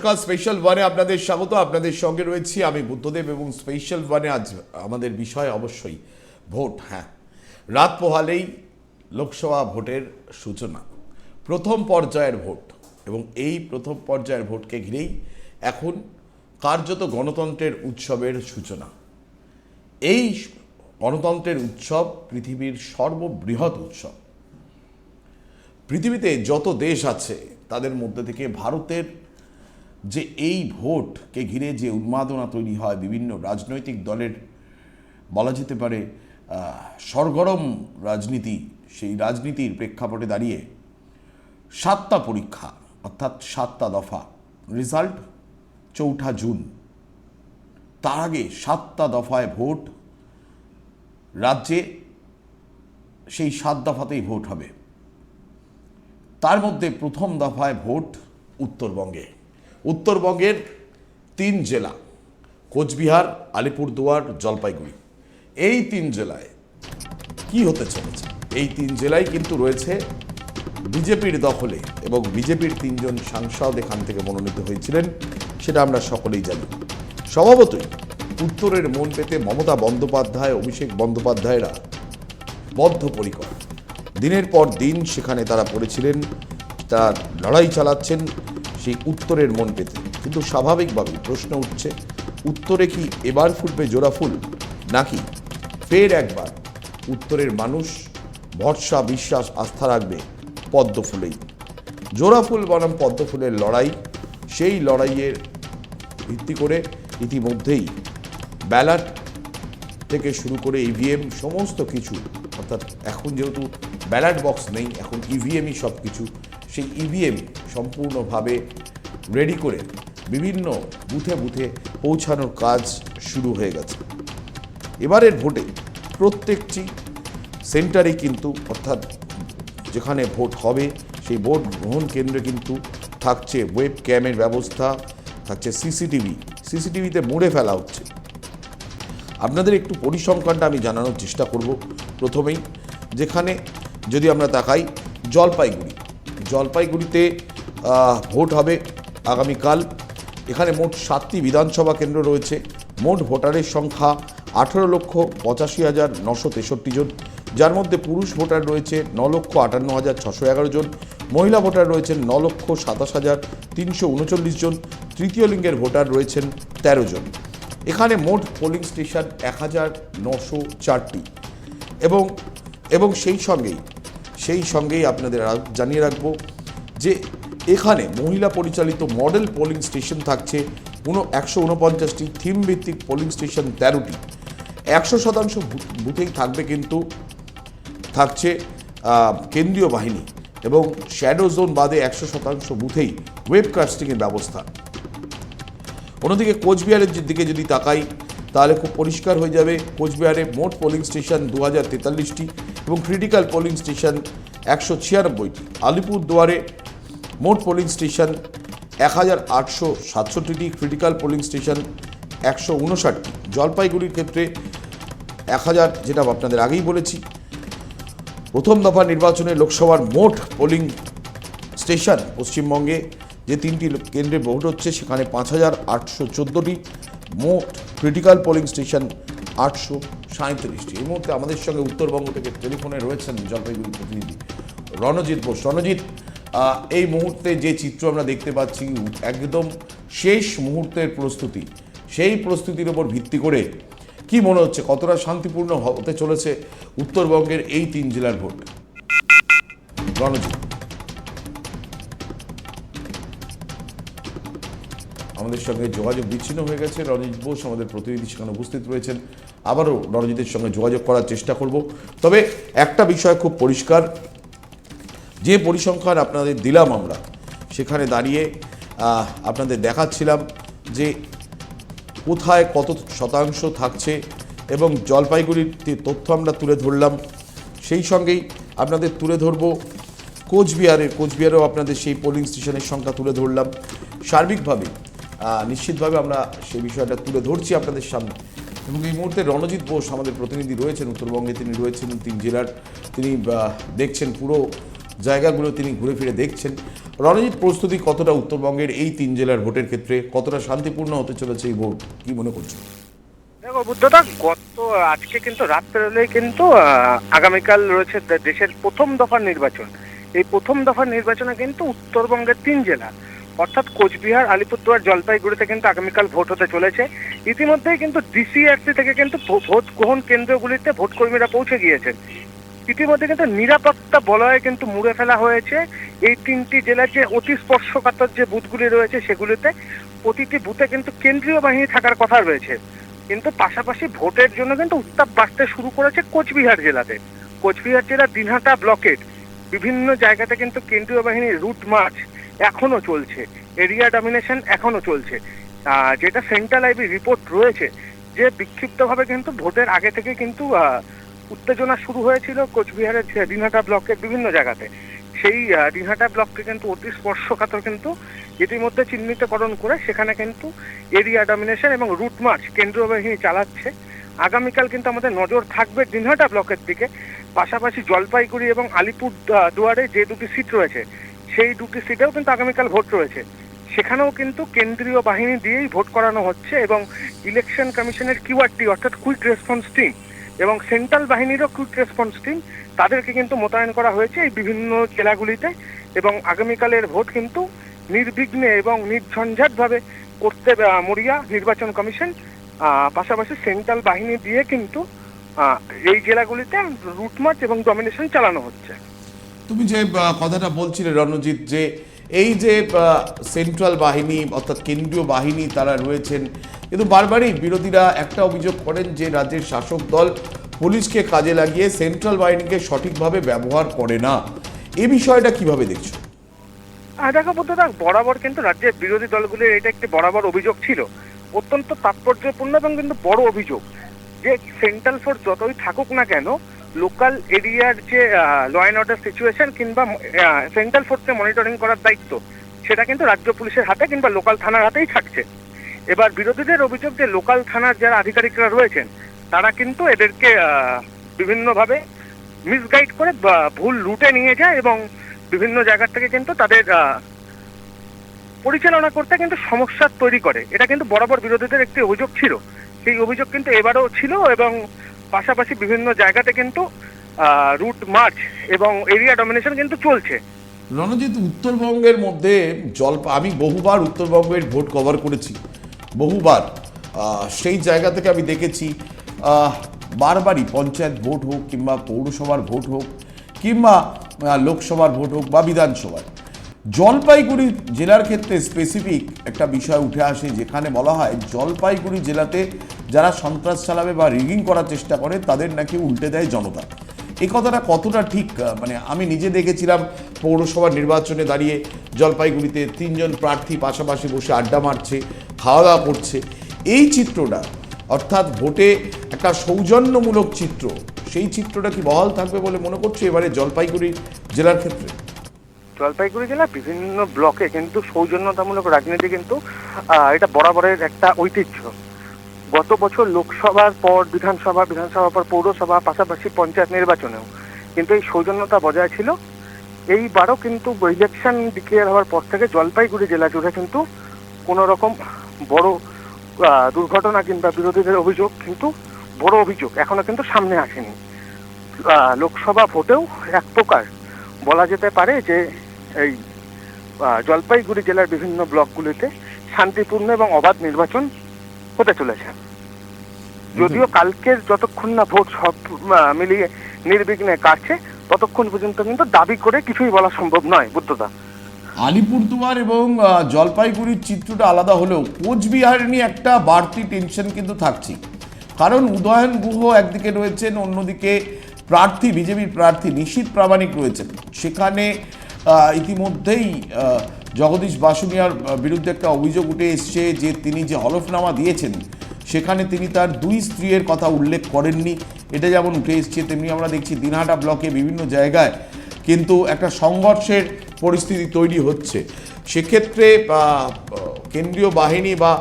নমস্কার, স্পেশাল ওয়ানে আপনাদের স্বাগত। আপনাদের সঙ্গে রয়েছি আমি বুদ্ধদেব এবং স্পেশাল ওয়ানে আজ আমাদের বিষয় অবশ্যই ভোট। হ্যাঁ, রাত পোহালেই লোকসভা ভোটের সূচনা, প্রথম পর্যায়ের ভোট, এবং এই প্রথম পর্যায়ের ভোটকে ঘিরেই এখন কার্যত গণতন্ত্রের উৎসবের সূচনা। এই গণতন্ত্রের উৎসব পৃথিবীর সর্ববৃহৎ উৎসব। পৃথিবীতে যত দেশ আছে তাদের মধ্যে থেকে ভারতের যে এই ভোটকে ঘিরে যে উন্মাদনা তৈরি হয়, বিভিন্ন রাজনৈতিক দলের বলা যেতে পারে সরগরম রাজনীতি, সেই রাজনীতির প্রেক্ষাপটে দাঁড়িয়ে 7টা পরীক্ষা অর্থাৎ 7টা দফা, রেজাল্ট 4 জুন। তার আগে 7টা দফায় ভোট, রাজ্যে সেই 7 দফাতেই ভোট হবে। তার মধ্যে প্রথম দফায় ভোট উত্তরবঙ্গে। উত্তরবঙ্গের 3 জেলা, কোচবিহার, আলিপুরদুয়ার, জলপাইগুড়ি, এই 3 জেলায় কি হতে চলেছে? এই 3 জেলায় কিন্তু রয়েছে বিজেপির দখলে, এবং বিজেপির 3 জন সাংসদ এখান থেকে মনোনীত হয়েছিলেন, সেটা আমরা সকলেই জানি। স্বভাবতই উত্তরের মন পেতে মমতা বন্দ্যোপাধ্যায়, অভিষেক বন্দ্যোপাধ্যায়রা বদ্ধপরিকর। দিনের পর দিন সেখানে তারা পড়েছিলেন, তারা লড়াই চালাচ্ছেন সেই উত্তরের মন পেতে। কিন্তু স্বাভাবিকভাবেই প্রশ্ন উঠছে, উত্তরে কি এবার ফুটবে জোড়া ফুল, নাকি ফের একবার উত্তরের মানুষ ভরসা, বিশ্বাস, আস্থা রাখবে পদ্ম ফুলেই? জোড়া ফুল বনাম পদ্ম ফুলের লড়াই, সেই লড়াইয়ের ভিত্তি করে ইতিমধ্যেই ব্যালট থেকে শুরু করে ইভিএম সমস্ত কিছু, অর্থাৎ এখন যেহেতু ব্যালট বক্স নেই, এখন ইভিএমই সব কিছু, সেই ইভিএম সম্পূর্ণভাবে রেডি করে বিভিন্ন বুথে বুথে পৌঁছানোর কাজ শুরু হয়ে গেছে। এবারের ভোটে প্রত্যেকটি সেন্টারে কিন্তু, অর্থাৎ যেখানে ভোট হবে সেই ভোট গ্রহণ কেন্দ্রে কিন্তু থাকছে ওয়েব ক্যামের ব্যবস্থা, থাকছে সিসিটিভিতে মুড়ে ফেলা হচ্ছে। আপনাদের একটু পরিসংখ্যানটা আমি জানানোর চেষ্টা করব। প্রথমেই যেখানে যদি আমরা তাকাই, জলপাইগুড়িতে ভোট হবে আগামীকাল। এখানে মোট 7টি বিধানসভা কেন্দ্র রয়েছে। মোট ভোটারের সংখ্যা 18,85,963 জন, যার মধ্যে পুরুষ ভোটার রয়েছে 9,58,611 জন, মহিলা ভোটার রয়েছেন 9,27,339 জন, তৃতীয় লিঙ্গের ভোটার রয়েছেন 13 জন। এখানে মোট পোলিং স্টেশন 1,904টি, এবং সেই সঙ্গেই আপনাদের জানিয়ে রাখবো যে এখানে মহিলা পরিচালিত মডেল পোলিং স্টেশন থাকছে 149টি, থিম ভিত্তিক পোলিং স্টেশন 13টি। 100% বুথেই থাকছে কেন্দ্রীয় বাহিনী, এবং শ্যাডো জোন বাদে 100% বুথেই ওয়েবকাস্টিংয়ের ব্যবস্থা। অন্যদিকে কোচবিহারের দিকে যদি তাকাই, তাহলে খুব পরিষ্কার হয়ে যাবে। কোচবিহারে মোট পোলিং স্টেশন 2043টি এবং ক্রিটিক্যাল পোলিং স্টেশন 196টি। আলিপুরদুয়ারে মোট পোলিং স্টেশন 1867টি, ক্রিটিক্যাল পোলিং স্টেশন 159টি। জলপাইগুড়ির ক্ষেত্রে 1000, যেটা আপনাদের আগেই বলেছি। প্রথম দফা নির্বাচনে লোকসভার মোট পোলিং স্টেশন পশ্চিমবঙ্গে যে 3টি কেন্দ্রে ভোট হচ্ছে সেখানে 5,814টি, মোট ক্রিটিক্যাল পোলিং স্টেশন 837টি। এই মুহূর্তে আমাদের সঙ্গে উত্তরবঙ্গ থেকে টেলিফোনে রয়েছেন জলপাইগুড়ি প্রতিনিধি রণজিৎ বোস। রণজিৎ, এই মুহূর্তে যে চিত্র আমরা দেখতে পাচ্ছি, একদম শেষ মুহূর্তের প্রস্তুতি, সেই প্রস্তুতির ওপর ভিত্তি করে কি মনে হচ্ছে, কতটা শান্তিপূর্ণ হতে চলেছে উত্তরবঙ্গের এই 3 জেলার ভোট? রণজিৎ, আমাদের সঙ্গে যোগাযোগ বিচ্ছিন্ন হয়ে গেছে। রণজিৎ বোস আমাদের প্রতিনিধি সেখানে উপস্থিত রয়েছেন, আবারও রণজিতের সঙ্গে যোগাযোগ করার চেষ্টা করব। তবে একটা বিষয় খুব পরিষ্কার, যে পরিসংখ্যান আপনাদের দিলাম আমরা, সেখানে দাঁড়িয়ে আপনাদের দেখাচ্ছিলাম যে কোথায় কত শতাংশ থাকছে, এবং জলপাইগুড়ির তথ্য আমরা তুলে ধরলাম। সেই সঙ্গেই আপনাদের তুলে ধরব কোচবিহারেও আপনাদের সেই পোলিং স্টেশনের সংখ্যা তুলে ধরলাম। সার্বিকভাবে নিশ্চিতভাবে আমরা সেই বিষয়টা তুলে ধরছি আপনাদের সামনে। এবং এই মুহূর্তে রণজিৎ বোস আমাদের প্রতিনিধি রয়েছেন উত্তরবঙ্গে, তিনি রয়েছেন 3 জেলার, তিনি দেখছেন পুরো জায়গাগুলো তিনি ঘুরে ফিরে দেখছেন। রণজিৎ, প্রস্তুতি কতটা উত্তরবঙ্গের এই 3 জেলার ভোটের ক্ষেত্রে, কতটা শান্তিপূর্ণ হতে চলেছে এই ভোট, কি মনে করছেন? দেখো বুদ্ধদা, আজকে কিন্তু রাত্রে হলেই কিন্তু আগামীকাল রয়েছে দেশের প্রথম দফার নির্বাচন। এই প্রথম দফার নির্বাচনে কিন্তু উত্তরবঙ্গের 3 জেলা অর্থাৎ কোচবিহার, আলিপুরদুয়ার, জলপাইগুড়িতে কিন্তু আগামীকাল ভোট হতে চলেছে। ইতিমধ্যেই কিন্তু ডিসিআরসি থেকে কিন্তু ভোট গ্রহণ কেন্দ্রগুলিতে ভোট কর্মীরা পৌঁছে গিয়েছেন। ইতিমধ্যে কিন্তু নিরাপত্তা বলয়ে কিন্তু মুড়ে ফেলা হয়েছে এই 3টি জেলার যে অতি স্পর্শকাতর যে বুথগুলি রয়েছে সেগুলিতে। প্রতিটি বুথে কিন্তু কেন্দ্রীয় বাহিনী থাকার কথা রয়েছে। কিন্তু পাশাপাশি ভোটের জন্য কিন্তু উত্তাপ বাড়তে শুরু করেছে কোচবিহার জেলাতে। কোচবিহার জেলার দিনহাটা ব্লকের বিভিন্ন জায়গাতে কিন্তু কেন্দ্রীয় বাহিনীর রুট মার্চ এখনো চলছে, এরিয়া ডমিনেশন এখনো চলছে। যেটা সেন্ট্রাল আইবি রিপোর্ট রয়েছে যে বিক্ষিপ্তভাবে কিন্তু ভোটের আগে থেকে কিন্তু উত্তেজনা শুরু হয়েছিল কোচবিহারের দিনহাটা ব্লকের বিভিন্ন জায়গাতে। সেই দিনহাটা ব্লককে কিন্তু অতি স্পর্শকাতর কিন্তু ইতিমধ্যে চিহ্নিতকরণ করে সেখানে কিন্তু এরিয়া ডমিনেশন এবং রুট মার্চ কেন্দ্রীয় বাহিনী চালাচ্ছে। আগামীকাল কিন্তু আমাদের নজর থাকবে দিনহাটা ব্লকের দিকে। পাশাপাশি জলপাইগুড়ি এবং আলিপুর দুয়ারে যে 2টি সিট রয়েছে সেই 2টি সিটেও কিন্তু আগামীকাল ভোট রয়েছে। সেখানেও কিন্তু কেন্দ্রীয় বাহিনী দিয়েই ভোট করানো হচ্ছে এবং ইলেকশন কমিশনের কিউআরটি অর্থাৎ কুইক রেসপন্স টিম এবং সেন্ট্রাল বাহিনীরও কুইক রেসপন্স টিম তাদেরকে কিন্তু মোতায়েন করা হয়েছে এই বিভিন্ন জেলাগুলিতে। এবং আগামীকালের ভোট কিন্তু নির্বিঘ্নে এবং নির্ঝঞ্ঝাটভাবে করতে মরিয়া নির্বাচন কমিশন। পাশাপাশি সেন্ট্রাল বাহিনী দিয়ে কিন্তু এই জেলাগুলিতে রুট মার্চ এবং ডমিনেশন চালানো হচ্ছে। তুমি যে কথাটা বলছিলে রণজিৎ, যে এই যে সেন্ট্রাল বাহিনী অর্থাৎ কেন্দ্রীয় বাহিনী তারা রয়েছেন, কিন্তু বারবারই বিরোধীরা একটা অভিযোগ করেন যে রাজ্যের শাসক দল পুলিশকে কাজে লাগিয়ে সেন্ট্রাল বাহিনীকে সঠিকভাবে ব্যবহার করে না। এই বিষয়টা কিভাবে দেখছো? দেখো বুদ্ধদা, বরাবর কিন্তু রাজ্যের বিরোধী দলগুলির এটা একটি বরাবর অভিযোগ ছিল, অত্যন্ত তাৎপর্যপূর্ণ এবং কিন্তু বড় অভিযোগ, যে সেন্ট্রাল ফোর্স যতই থাকুক না কেন লোকাল এরিয়ার যে ল অ্যান্ড অর্ডার সিচুয়েশন কিংবা সেন্ট্রাল ফোর্সকে মনিটরিং করার দায়িত্ব সেটা কিন্তু রাজ্য পুলিশের হাতে কিংবা লোকাল থানার হাতেই থাকছে। এবার বিরোধীদের অভিযোগ যে লোকাল থানার যারা আধিকারিকরা রয়েছেন তারা কিন্তু এদেরকে বিভিন্নভাবে মিসগাইড করে ভুল রুটে নিয়ে যায় এবং বিভিন্ন জায়গা থেকে কিন্তু তাদের পরিচালনা করতে কিন্তু সমস্যা তৈরি করে। এটা কিন্তু বরাবর বিরোধীদের একটি অভিযোগ ছিল, সেই অভিযোগ কিন্তু এবারও ছিল। এবং পাশাপাশি বিভিন্ন জায়গাতে কিন্তু রুট মার্চ এবং এরিয়া ডমিনেশন কিন্তু চলছে। রণজিৎ, উত্তরবঙ্গের মধ্যে আমি বহুবার উত্তরবঙ্গের ভোট কভার করেছি, বহুবার। সেই জায়গা থেকে আমি দেখেছি বারবারই পঞ্চায়েত ভোট হোক কিংবা পৌরসভার ভোট হোক কিংবা লোকসভার ভোট হোক বা বিধানসভার, জলপাইগুড়ি জেলার ক্ষেত্রে স্পেসিফিক একটা বিষয় উঠে আসে, যেখানে বলা হয় জলপাইগুড়ি জেলাতে যারা সন্ত্রাস চালাবে বা রিগিং করার চেষ্টা করে তাদের নাকি উল্টে দেয় জনতা। এই কথাটা কতটা ঠিক? মানে আমি নিজে দেখেছিলাম পৌরসভার নির্বাচনে দাঁড়িয়ে জলপাইগুড়িতে 3 জন প্রার্থী পাশাপাশি বসে আড্ডা মারছে, খাওয়া দাওয়া করছে। এই চিত্রটা অর্থাৎ ভোটে একটা সৌজন্যমূলক চিত্র, সেই চিত্রটা কি বহাল থাকবে বলে মনে করছে এবারে জলপাইগুড়ি জেলার ক্ষেত্রে? জলপাইগুড়ি জেলার বিভিন্ন ব্লকে কিন্তু সৌজন্যতামূলক রাজনীতি কিন্তু এটা বরাবরের একটা ঐতিহ্য। গত বছর লোকসভার পর বিধানসভা, বিধানসভার পর পৌরসভা, পাশাপাশি পঞ্চায়েত নির্বাচনেও কিন্তু এই সৌজন্যতা বজায় ছিল। এইবারও কিন্তু ইলেকশন ডিক্লেয়ার হওয়ার পর থেকে জলপাইগুড়ি জেলা জুড়ে কিন্তু কোনো রকম বড় দুর্ঘটনা কিংবা বিরোধীদের অভিযোগ কিন্তু বড় অভিযোগ এখনো কিন্তু সামনে আসেনি। লোকসভা ভোটেও এক প্রকার বলা যেতে পারে যে এই জলপাইগুড়ি জেলার বিভিন্ন ব্লকগুলিতে শান্তিপূর্ণ এবং অবাধ নির্বাচন হতে চলেছে। যদিও কালকের যতক্ষণ না ভোট সব মিলিয়ে নির্বিঘ্নে কাটছে ততক্ষণ পর্যন্ত কিন্তু দাবি করে কিছুই বলা সম্ভব নয়। বুদ্ধদা, আলিপুরদুয়ার এবং জলপাইগুড়ির চিত্রটা আলাদা হলেও কোচবিহার নিয়ে একটা বাড়তি টেনশন কিন্তু থাকছে, কারণ উদয়ন গুহ একদিকে রয়েছেন, অন্যদিকে প্রার্থী বিজেপির প্রার্থী নিশীথ প্রামাণিক রয়েছেন। সেখানে ইতিমধ্যেই জগদীশ বাসুনিয়ার বিরুদ্ধে একটা অভিযোগ উঠে এসছে যে তিনি যে হলফনামা দিয়েছেন সেখানে তিনি তার 2 স্ত্রীর কথা উল্লেখ করেননি। এটা যেমন উঠে এসছে, তেমনি আমরা দেখছি দিনহাটা ব্লকে বিভিন্ন জায়গায় কিন্তু একটা সংঘর্ষের পরিস্থিতি তৈরি হচ্ছে। সেক্ষেত্রে কেন্দ্রীয় বাহিনী বা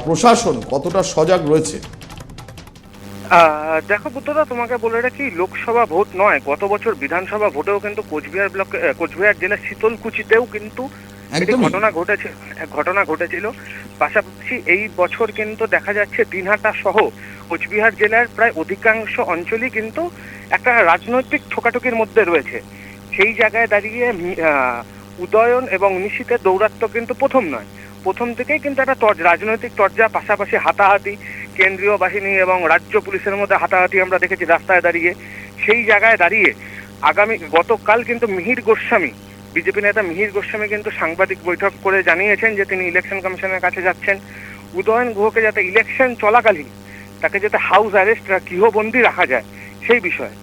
প্রশাসন কতটা সজাগ রয়েছে? দেখো বুদ্ধদা, তোমাকে বলে রাখি, লোকসভা ভোট নয়, গত বছর বিধানসভা ভোটেও কিন্তু কোচবিহার জেলার শীতলকুচিতেও কিন্তু একটি একদমই। ঘটনা ঘটেছিল। পাশাপাশি এই বছর কিন্তু দেখা যাচ্ছে দিনহাটা সহ কোচবিহার জেলার প্রায় অধিকাংশ অঞ্চলই কিন্তু একটা রাজনৈতিক ঠোকাঠুকির মধ্যে রয়েছে। সেই জায়গায় দাঁড়িয়ে উদয়ন এবং নিশীথের দৌরাত্ম্য কিন্তু প্রথম নয়, প্রথম থেকেই কিন্তু একটা রাজনৈতিক তরজা, পাশাপাশি হাতাহাতি, কেন্দ্রীয় বাহিনী এবং রাজ্য পুলিশের মধ্যে হাতাহাতি আমরা দেখেছি রাস্তায় দাঁড়িয়ে। সেই জায়গায় দাঁড়িয়ে গতকাল কিন্তু মিহির গোস্বামী, বিজেপি নেতা মিহির গোস্বামী কিন্তু সাংবাদিক বৈঠক করে জানিয়েছেন যে তিনি ইলেকশন কমিশনের কাছে যাচ্ছেন উদয়ন গুহকে যাতে ইলেকশন চলাকালীন তাকে যাতে হাউস অ্যারেস্ট, গৃহবন্দী রাখা যায় সেই বিষয়ে।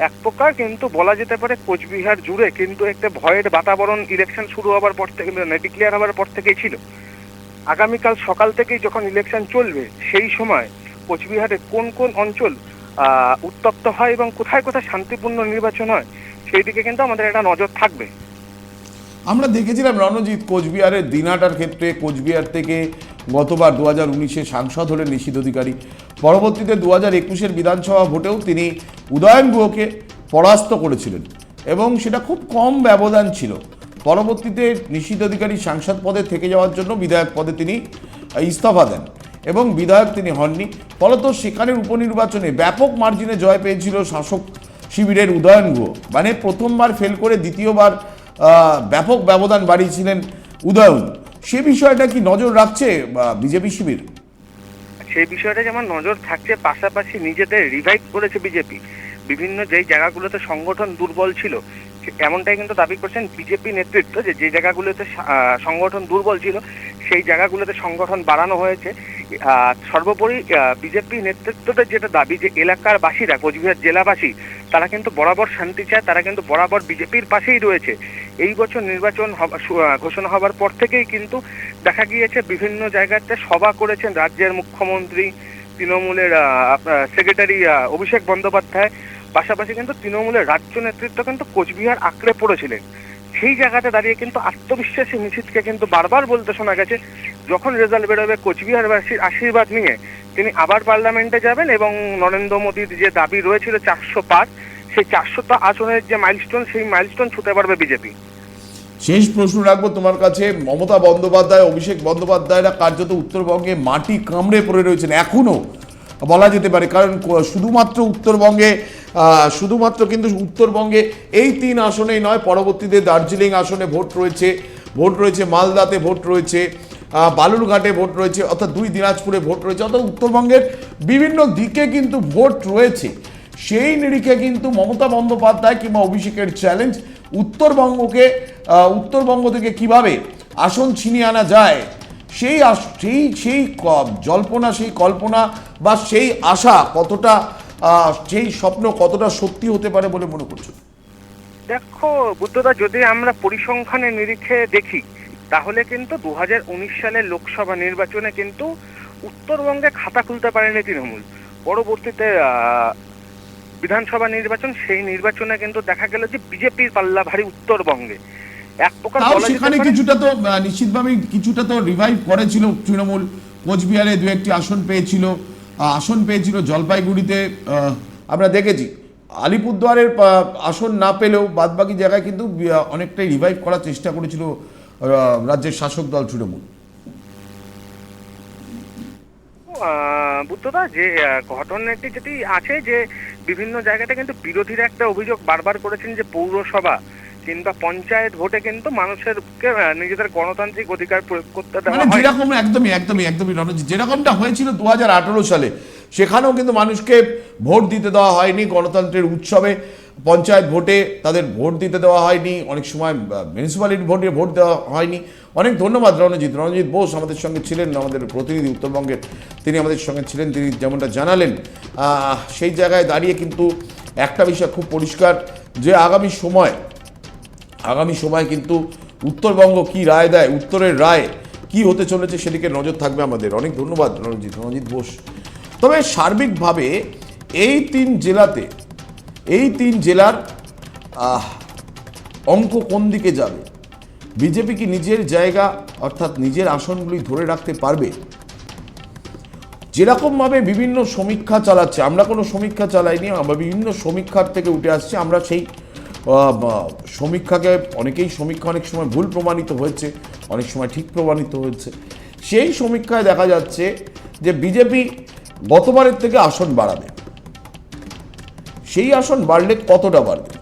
এক প্রকার কিন্তু বলা যেতে পারে কোচবিহার জুড়ে কিন্তু একটা ভয়ের বাতাবরণ ইলেকশন শুরু হওয়ার পর থেকে, ডিক্লেয়ার হওয়ার পর থেকেই ছিল। আগামীকাল সকাল থেকেই যখন ইলেকশন চলবে সেই সময় কোচবিহারের কোন কোন অঞ্চল উত্তপ্ত হয় এবং কোথায় কোথায় শান্তিপূর্ণ নির্বাচন হয় সেই দিকে কিন্তু আমাদের একটা নজর থাকবে। আমরা দেখেছিলাম রণজিৎ, কোচবিহারের দিনহাটার ক্ষেত্রে কোচবিহার থেকে গতবার 2019-এ সাংসদ হলেন নিশীথ অধিকারী। পরবর্তীতে 2021-এর বিধানসভা ভোটেও তিনি উদয়ন গুহকে পরাস্ত করেছিলেন এবং সেটা খুব কম ব্যবধান ছিল। পরবর্তীতে নিশীথ অধিকারী সাংসদ পদে থেকে যাওয়ার জন্য বিধায়ক পদে তিনি ইস্তফা দেন এবং বিধায়ক তিনি হননি। ফলত সেখানের উপনির্বাচনে ব্যাপক মার্জিনে জয় পেয়েছিল শাসক শিবিরের উদয়ন গুহ। মানে প্রথমবার ফেল করে দ্বিতীয়বার ব্যাপক ব্যবধান বাড়িয়েছিলেন উদয়ন। সে বিষয়টা কি নজর রাখছে বিজেপি শিবির? সেই বিষয়টা যেমন নজর থাকছে, পাশাপাশি নিজেদের রিভাইভ করেছে বিজেপি। বিভিন্ন যেই জায়গাগুলোতে সংগঠন দুর্বল ছিল, এমনটাই কিন্তু দাবি করছেন বিজেপি নেতৃত্ব, যে যে জায়গাগুলোতে সংগঠন দুর্বল ছিল সেই জায়গাগুলোতে সংগঠন বাড়ানো হয়েছে। সর্বোপরি বিজেপি নেতৃত্বদের যেটা দাবি যে এলাকার বাসীরা, কোচবিহার জেলাবাসী, তারা কিন্তু বরাবর শান্তি চায়, তারা কিন্তু বরাবর বিজেপির পাশেই রয়েছে। এই বছর নির্বাচন ঘোষণা হওয়ার পর থেকেই কিন্তু দেখা গিয়েছে বিভিন্ন জায়গাতে সভা করেছেন রাজ্যের মুখ্যমন্ত্রী, তৃণমূলের সেক্রেটারি অভিষেক বন্দ্যোপাধ্যায়, পাশাপাশি কিন্তু তৃণমূলের রাজ্য নেতৃত্ব কিন্তু কোচবিহার আঁকড়ে পড়েছিলেন। সেই জায়গাতে দাঁড়িয়ে কিন্তু আত্মবিশ্বাসী নিশীথকে কিন্তু বারবার বলতে শোনা গেছে যখন রেজাল্ট বেরোবে কোচবিহারবাসীর আশীর্বাদ নিয়ে তিনি আবার পার্লামেন্টে যাবেন এবং নরেন্দ্র মোদীর যে দাবি রয়েছিল 400 পার, সেই 400টা আসনের যে মাইলস্টোন, সেই মাইলস্টোন ছুঁতে পারবে বিজেপি। শেষ প্রশ্ন রাখবো তোমার কাছে। মমতা বন্দ্যোপাধ্যায়, অভিষেক বন্দ্যোপাধ্যায়রা কার্যত উত্তরবঙ্গে মাটি কামড়ে পড়ে রয়েছেন এখনো বলা যেতে পারে, কারণ শুধুমাত্র কিন্তু উত্তরবঙ্গে এই 3 আসনেই নয়, পরবর্তীতে দার্জিলিং আসনে ভোট রয়েছে, মালদাতে ভোট রয়েছে, বালুরঘাটে ভোট রয়েছে, অর্থাৎ 2 দিনাজপুরে ভোট রয়েছে, অর্থাৎ উত্তরবঙ্গের বিভিন্ন দিকে কিন্তু ভোট রয়েছে। সেই নিরিখে কিন্তু মমতা বন্দ্যোপাধ্যায় কিংবা অভিষেকের চ্যালেঞ্জ উত্তরবঙ্গ থেকে কিভাবে আসন ছিনিয়ে আনা যায়, সেই জল্পনা, সেই কল্পনা বা সেই আশা কতটা, সেই স্বপ্ন কতটা সত্যি হতে পারে বলে মনে করছো? দেখো বুদ্ধদা, যদি আমরা পরিসংখ্যানের নিরিখে দেখি তাহলে কিন্তু 2019 সালের লোকসভা নির্বাচনে কিন্তু উত্তরবঙ্গে খাতা খুলতে পারেনি তৃণমূল। পরবর্তীতে বিধানসভা নির্বাচন, সেই নির্বাচনে কিন্তু দেখা গেল যে বিজেপির পাল্লা ভারী উত্তরবঙ্গে। এক প্রকার সেখানে কিছুটা তো নিশ্চিতভাবে কিছুটা তো রিভাইভ করেছিল তৃণমূল। কোচবিহারে 2-1টি আসন পেয়েছিল, জলপাইগুড়িতে আমরা দেখেছি। আলিপুরদুয়ারের আসন না পেলেও বাদবাকি জায়গায় কিন্তু অনেকটাই রিভাইভ করার চেষ্টা করেছিল রাজ্যের শাসক দল তৃণমূল। বুদ্ধদা, যে ঘটনাটি যেটি আছে যে বিভিন্ন জায়গাতে কিন্তু বিরোধীরা একটা অভিযোগ বারবার করেছেন যে পৌরসভা কিংবা পঞ্চায়েত ভোটে কিন্তু মানুষেরকে নিজেদের গণতান্ত্রিক অধিকার প্রয়োগ করতে দেওয়া হয়। যেরকম একদমই রণজিৎ, যেরকমটা হয়েছিল 2018 সালে, সেখানেও কিন্তু মানুষকে ভোট দিতে দেওয়া হয়নি। গণতন্ত্রের উৎসবে পঞ্চায়েত ভোটে তাদের ভোট দিতে দেওয়া হয়নি, অনেক সময় মিউনিসিপ্যালিটি ভোটে ভোট দেওয়া হয়নি। অনেক ধন্যবাদ রণজিৎ বোস আমাদের সঙ্গে ছিলেন, আমাদের প্রতিনিধি উত্তরবঙ্গের, তিনি আমাদের সঙ্গে ছিলেন। তিনি যেমনটা জানালেন, সেই জায়গায় দাঁড়িয়ে কিন্তু একটা বিষয় খুব পরিষ্কার যে আগামী সময় কিন্তু উত্তরবঙ্গ কি রায় দেয়, উত্তরের রায় কি হতে চলেছে সেদিকে নজর থাকবে আমাদের। অনেক ধন্যবাদ রণজিৎ বোস। তবে সার্বিকভাবে এই 3 জেলার অঙ্ক কোন দিকে যাবে, বিজেপি কি নিজের জায়গা অর্থাৎ নিজের আসনগুলি ধরে রাখতে পারবে, যেরকমভাবে বিভিন্ন সমীক্ষা চালাচ্ছে, আমরা কোনো সমীক্ষা চালাইনি, আমরা বিভিন্ন সমীক্ষার থেকে উঠে আসছি, আমরা সেই সমীক্ষাকে অনেকেই সমীক্ষা অনেক সময় ভুল প্রমাণিত হয়েছে, অনেক সময় ঠিক প্রমাণিত হয়েছে। সেই সমীক্ষায় দেখা যাচ্ছে যে বিজেপি গতবারের থেকে আসন বাড়াবে। সেই আসন বাড়লে কতটা বাড়বে?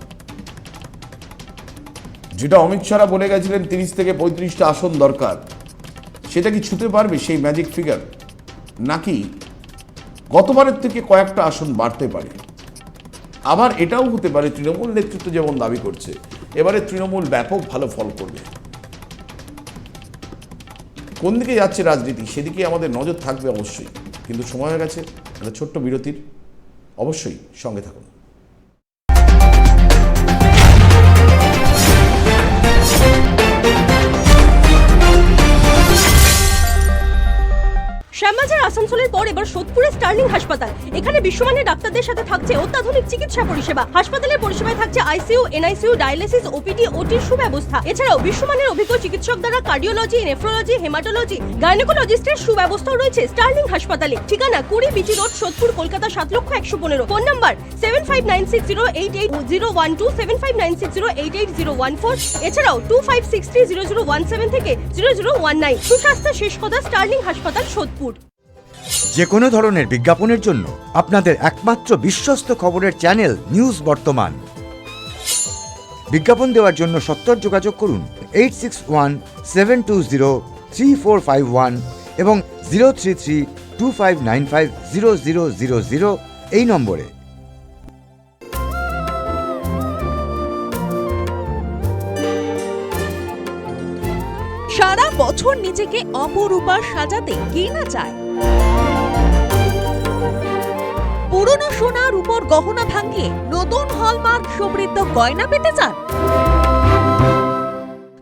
যেটা অমিত শাহরা বলে গেছিলেন 30 থেকে 35টা আসন দরকার, সেটা কি ছুঁতে পারবে সেই ম্যাজিক ফিগার? নাকি গতবারের থেকে কয়েকটা আসন বাড়তে পারে? আবার এটাও হতে পারে তৃণমূল নেতৃত্ব যেমন দাবি করছে এবারে তৃণমূল ব্যাপক ভালো ফল করবে। কোন দিকে যাচ্ছে রাজনীতি সেদিকে আমাদের নজর থাকবে অবশ্যই, কিন্তু সময় হয়ে গেছে একটা ছোট্ট বিরতির। অবশ্যই সঙ্গে থাকুন। শ্যামবাজার আসানসোলের পর এবার সোদপুরে স্টার্লিং হাসপাতাল। এখানে বিশ্বমানের ডাক্তারদের সাথে থাকছে অত্যাধুনিক চিকিৎসা পরিষেবা। হাসপাতালের পরিষেবায় থাকছে আইসিইউ, এনআইসিইউ, ডায়ালিসিস, ওপিডি, ওটির সুব্যবস্থা। এছাড়াও বিশ্বমানের অভিজ্ঞ চিকিৎসক দ্বারা কার্ডিওলজি, নেফ্রোলজি, হেমাটোলজি, গাইনোকোলজিস্টের সুব্যবস্থাও রয়েছে স্টার্লিং হাসপাতালে। ঠিকানা 20 বিচি road, Sodepur, Kolkata 7,115,000। Phone number 7596088012, 7596088014। এছাড়াও 25630017 থেকে 0019। সুস্বাস্থ্য শেষ কথা, স্টার্লিং হাসপাতাল, সোদপুর। যে কোনো ধরনের বিজ্ঞাপনের জন্য আপনাদের একমাত্র বিশ্বস্ত খবরের চ্যানেল নিউজ বর্তমান। বিজ্ঞাপন দেওয়ার জন্য সত্বর যোগাযোগ করুন 8617203451 এবং 03325950000 এই নম্বরে। সারা বছর নিজেকে অপরূপা সাজাতে কে না চায়? পুরনো সোনার উপর গহনা ভাঙিয়ে নতুন হলমার্ক সমৃদ্ধ গয়না পেতে চান?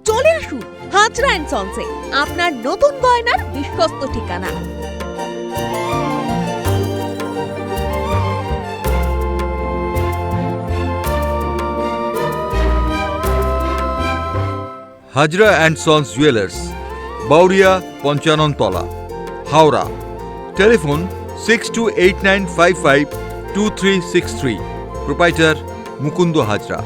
চলে আসুন হাজরা এন্ড সন্সে, আপনার নতুন গয়নার বিশ্বস্ত ঠিকানা। Hazra and sons jewellers, Bauria, Panchanantala, Howrah. Telephone 6289552363। Proprietor Mukunda Hazra.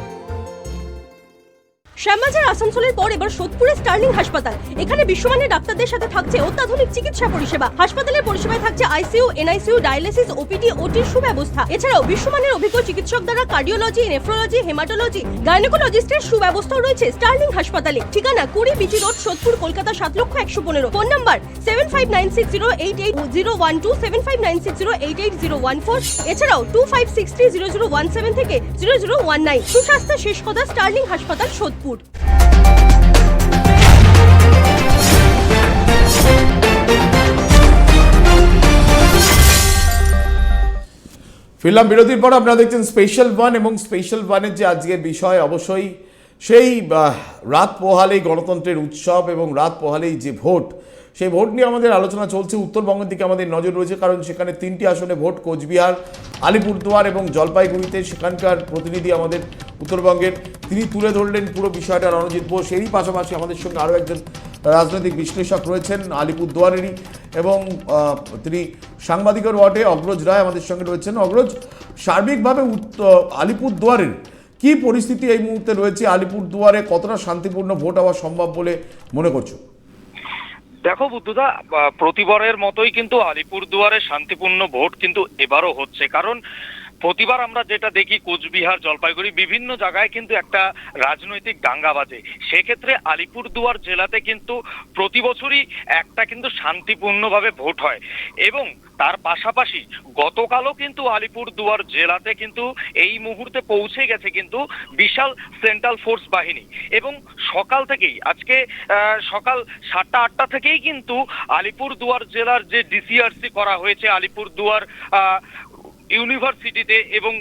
Shyambazar আসানসোলের পর এবার সোদপুরে স্টার্লিং হাসপাতাল। এখানে বিশ্বমানের ডাক্তারদের সাথে থাকছে অত্যাধুনিক চিকিৎসা পরিষেবা। হাসপাতালের পরিষেবায় থাকছে আইসিইউ, এনআইসিইউ, ডায়ালিসিস, ওপিডি, ওটির সুব্যবস্থা। এছাড়াও বিশ্বমানের অভিজ্ঞ চিকিৎসক দ্বারা কার্ডিওলজি, নেফ্রোলজি, হেমাটোলজি, গাইনোকোলজিস্টের সুব্যবস্থাও রয়েছে স্টার্লিং হাসপাতালে। ঠিকানা 20 বিচি road, Sodepur, Kolkata 7,115,000। Phone number 7596088012, 7596088014। এছাড়াও 25630017 থেকে 0019। সুস্বাস্থ্য শেষ কথা, স্টার্লিং হাসপাতাল, সোদপুর। ফিরলাম বিরতির পর। আপনারা দেখছেন স্পেশাল ওয়ান, এবং স্পেশাল ওয়ানের যে আজকের বিষয় অবশ্যই সেই রাত পোহালেই গণতন্ত্রের উৎসব এবং রাত পোহালেই যে ভোট, সেই ভোট নিয়ে আমাদের আলোচনা চলছে। উত্তরবঙ্গের দিকে আমাদের নজর রয়েছে, কারণ সেখানে 3টি আসনে ভোট, কোচবিহার, আলিপুরদুয়ার এবং জলপাইগুড়িতে। সেখানকার প্রতিনিধি আমাদের উত্তরবঙ্গের, তিনি তুলে ধরলেন পুরো বিষয়টা, রণজিৎ বোস। এরই পাশাপাশি আমাদের সঙ্গে আরও একজন রাজনৈতিক বিশ্লেষক রয়েছেন আলিপুরদুয়ারেরই, এবং তিনি সাংবাদিকের ওয়ার্ডে অগ্রজ রায় আমাদের সঙ্গে রয়েছেন। অগ্রজ, সার্বিকভাবে আলিপুরদুয়ারের কি পরিস্থিতি এই মুহূর্তে রয়েছে? আলিপুরদুয়ারে কতটা শান্তিপূর্ণ ভোট হওয়া সম্ভব বলে মনে করছো? দেখো বুদ্ধদা, প্রতিবারের মতোই কিন্তু আলিপুরদুয়ারে শান্তিপূর্ণ ভোট কিন্তু এবারও হচ্ছে। কারণ প্রতিবার আমরা যেটা দেখি কোচবিহার, জলপাইগুড়ি বিভিন্ন জায়গায় কিন্তু একটা রাজনৈতিক দাঙ্গা বাজে। সেক্ষেত্রে আলিপুরদুয়ার জেলাতে কিন্তু প্রতি বছরই একটা কিন্তু শান্তিপূর্ণভাবে ভোট হয়। এবং তার পাশাপাশি গতকালও কিন্তু আলিপুরদুয়ার জেলাতে কিন্তু এই মুহূর্তে পৌঁছে গেছে কিন্তু বিশাল সেন্ট্রাল ফোর্স বাহিনী। এবং সকাল থেকেই, আজকে সকাল 7টা-8টা থেকেই কিন্তু আলিপুরদুয়ার জেলার যে ডিসিআরসি করা হয়েছে আলিপুরদুয়ার ইউনিভার্সিটিতে এবং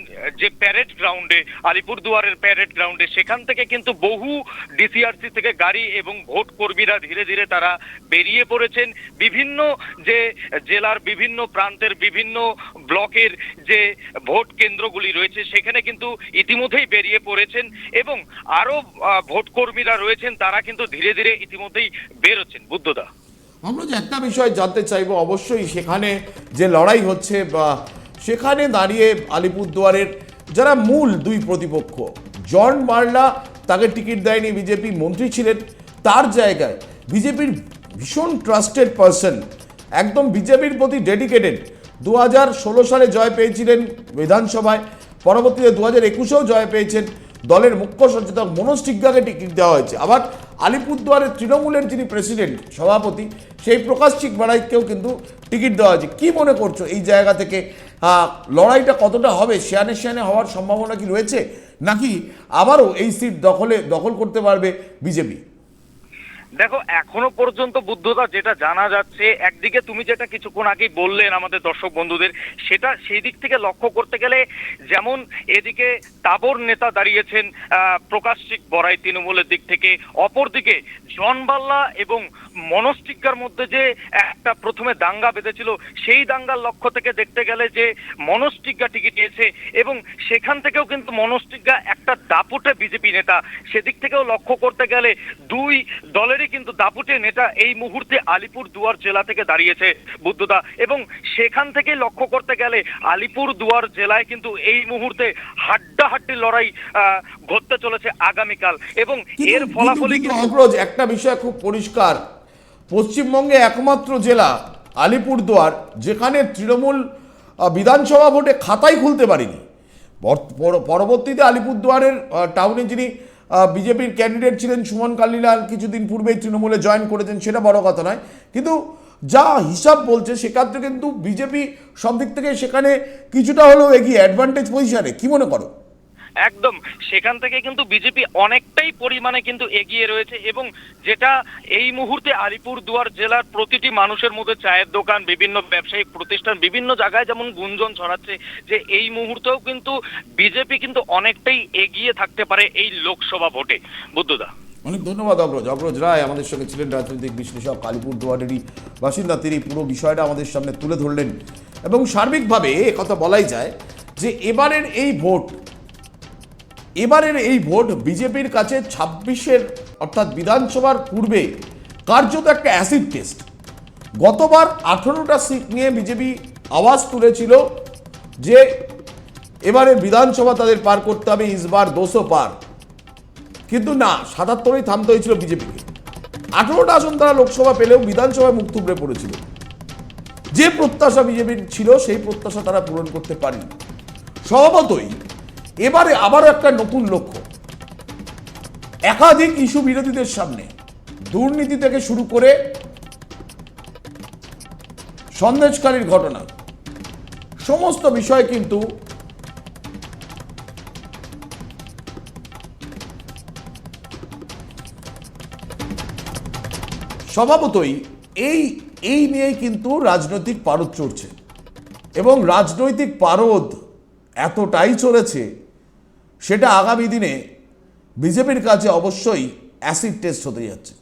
যে প্যারেড গ্রাউন্ডে, আলিপুরদুয়ারের প্যারেড গ্রাউন্ডে, সেখান থেকে কিন্তু বহু ডিসিআরসি থেকে গাড়ি এবং ভোট কর্মীরা ধীরে ধীরে তারা বেরিয়ে পড়েছেন। বিভিন্ন যে জেলার বিভিন্ন প্রান্তের বিভিন্ন ব্লকের যে ভোট কেন্দ্রগুলি রয়েছে সেখানে কিন্তু ইতিমধ্যেই বেরিয়ে পড়েছেন, এবং আরও ভোট কর্মীরা রয়েছেন তারা কিন্তু ধীরে ধীরে ইতিমধ্যেই বেরোচ্ছেন। বুদ্ধদা, আমরা যে একটা বিষয় জানতে চাইবো, অবশ্যই সেখানে যে লড়াই হচ্ছে বা সেখানে দাঁড়িয়ে আলিপুরদুয়ারের যারা মূল দুই প্রতিপক্ষ, জন বার্লা তাকে টিকিট দেয়নি, বিজেপি মন্ত্রী ছিলেন, তার জায়গায় বিজেপির ভীষণ ট্রাস্টেড পারসন, একদম বিজেপির প্রতি ডেডিকেটেড, 2016 সালে জয় পেয়েছিলেন বিধানসভায়, পরবর্তীতে 2021-এও জয় পেয়েছেন, দলের মুখ্য সচেতক মনোজ টিগ্গাকে টিকিট দেওয়া হয়েছে। আবার আলিপুরদুয়ারের তৃণমূলের যিনি প্রেসিডেন্ট সভাপতি, সেই প্রকাশ চিকবাড়াইকেও কিন্তু টিকিট দেওয়া হয়েছে। কী মনে করছো এই জায়গা থেকে লড়াইটা কতটা হবে, সেয়ানে সেয়ানে হওয়ার সম্ভাবনা কি রয়েছে, নাকি আবারও এই সিট দখল করতে পারবে বিজেপি? দেখো, এখনো পর্যন্ত বুদ্ধদা যেটা জানা যাচ্ছে, একদিকে তুমি যেটা কিছুক্ষণ আগেই বললেন আমাদের দর্শক বন্ধুদের, সেটা সেই দিক থেকে লক্ষ্য করতে গেলে যেমন এদিকে তাবর নেতা দাঁড়িয়েছেন প্রকাশ চিক বড়াই তৃণমূলের দিক থেকে, অপরদিকে জন বাল্লা এবং মনোজ টিগ্গার মধ্যে যে একটা প্রথমে দাঙ্গা বেঁধেছিল, সেই দাঙ্গার লক্ষ্য থেকে দেখতে গেলে যে মনোজ টিগ্গা টিকিট পেয়েছে এবং সেখান থেকেও কিন্তু মনোজ টিগ্গা একটা দাপুটে বিজেপি নেতা, সেদিক থেকেও লক্ষ্য করতে গেলে দুই দলেরই কিন্তু দাপুটে নেতা এই মুহূর্তে আলিপুরদুয়ার জেলা থেকে দাঁড়িয়েছে বুদ্ধদা, এবং সেখান থেকে লক্ষ্য করতে গেলে আলিপুরদুয়ার জেলায় কিন্তু এই মুহূর্তে হাড্ডাহাড্ডি লড়াই ঘটতে চলেছে আগামীকাল, এবং এর ফলাফলই কিন্তু অগ্রজ একটা বিষয় খুব পরিষ্কার, পশ্চিমবঙ্গে একমাত্র জেলা আলিপুরদুয়ার যেখানে তৃণমূল বিধানসভা ভোটে খাতাই খুলতে পারেনি। পরবর্তীতে আলিপুরদুয়ারের টাউনে যিনি বিজেপির ক্যান্ডিডেট ছিলেন সুমন কালিলাল, কিছুদিন পূর্বেই তৃণমূলে জয়েন করেছেন, সেটা বড় কথা নয়, কিন্তু যা হিসাব বলছে সেক্ষেত্রে কিন্তু বিজেপি সব দিক থেকে সেখানে কিছুটা হলেও এগিয়ে, অ্যাডভান্টেজ পজিশনে। কি মনে করো? একদম, সেখান থেকে কিন্তু বিজেপি অনেকটাই পরিমাণে কিন্তু এগিয়ে রয়েছে, এবং যেটা এই মুহূর্তে আলিপুরদুয়ার জেলার প্রতিটি মানুষের মধ্যে, চায়ের দোকান, বিভিন্ন ব্যবসায়িক প্রতিষ্ঠান, বিভিন্ন জায়গায় যেমন গুঞ্জন ছড়াচ্ছে যে এই মুহূর্তেও কিন্তু বিজেপি কিন্তু অনেকটাই এগিয়ে থাকতে পারে এই লোকসভা ভোটে। বুদ্ধদা, অনেক ধন্যবাদ অগ্রজ রায় আমাদের সঙ্গে ছিলেন, রাজনৈতিক বিশ্লেষক, আলিপুরদুয়ারেরই বাসিন্দা। তিনি পুরো বিষয়টা আমাদের সামনে তুলে ধরলেন এবং সার্বিকভাবে একথা বলাই যায় যে এবারের এই ভোট বিজেপির কাছে 26-এর অর্থাৎ বিধানসভার পূর্বে কার্যত একটা অ্যাসিড টেস্ট। গতবার 18টা সিট নিয়ে বিজেপি আওয়াজ তুলেছিল যে এবারে বিধানসভা তাদের পার করতে হবে, ইসবার 200 পার, কিন্তু না, 77-এই থামতে হয়েছিল বিজেপিকে। 18টা আসন তারা লোকসভা পেলেও বিধানসভায় মুখ থুবড়ে পড়েছিল। যে প্রত্যাশা বিজেপির ছিল সেই প্রত্যাশা তারা পূরণ করতে পারেনি। স্বভাবতই এবারে আবারও একটা নতুন লক্ষ্য, একাধিক ইস্যু বিরোধীদের সামনে, দুর্নীতি থেকে শুরু করে সন্দেশকারীর ঘটনা, সমস্ত বিষয় কিন্তু স্বভাবতই এই নিয়েই কিন্তু রাজনৈতিক পারদ চড়ছে, এবং রাজনৈতিক পারদ এতটাই চলেছে সেটা আগামী দিনে বিজেপির কাছে অবশ্যই অ্যাসিড টেস্ট হতে যাচ্ছে।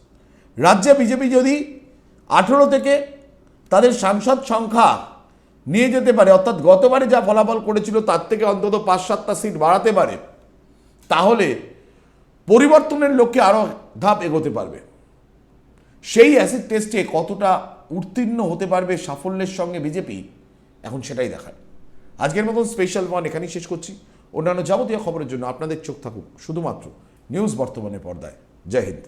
রাজ্যে বিজেপি যদি 18 থেকে তাদের সাংসদ সংখ্যা নিয়ে যেতে পারে, অর্থাৎ গতবারে যা ফলাফল করেছিল তার থেকে অন্তত 5-7টা সিট বাড়াতে পারে, তাহলে পরিবর্তনের লক্ষ্যে আরও ধাপ এগোতে পারবে। সেই অ্যাসিড টেস্টে কতটা উত্তীর্ণ হতে পারবে সাফল্যের সঙ্গে বিজেপি, এখন সেটাই দেখায়। আজকের মতন স্পেশাল ওয়ান এখানেই শেষ করছি। অন্যান্য যাবতীয় খবরের জন্য আপনাদের চোখ থাকুক শুধুমাত্র নিউজ বর্তমানের পর্দায়। জয় হিন্দ।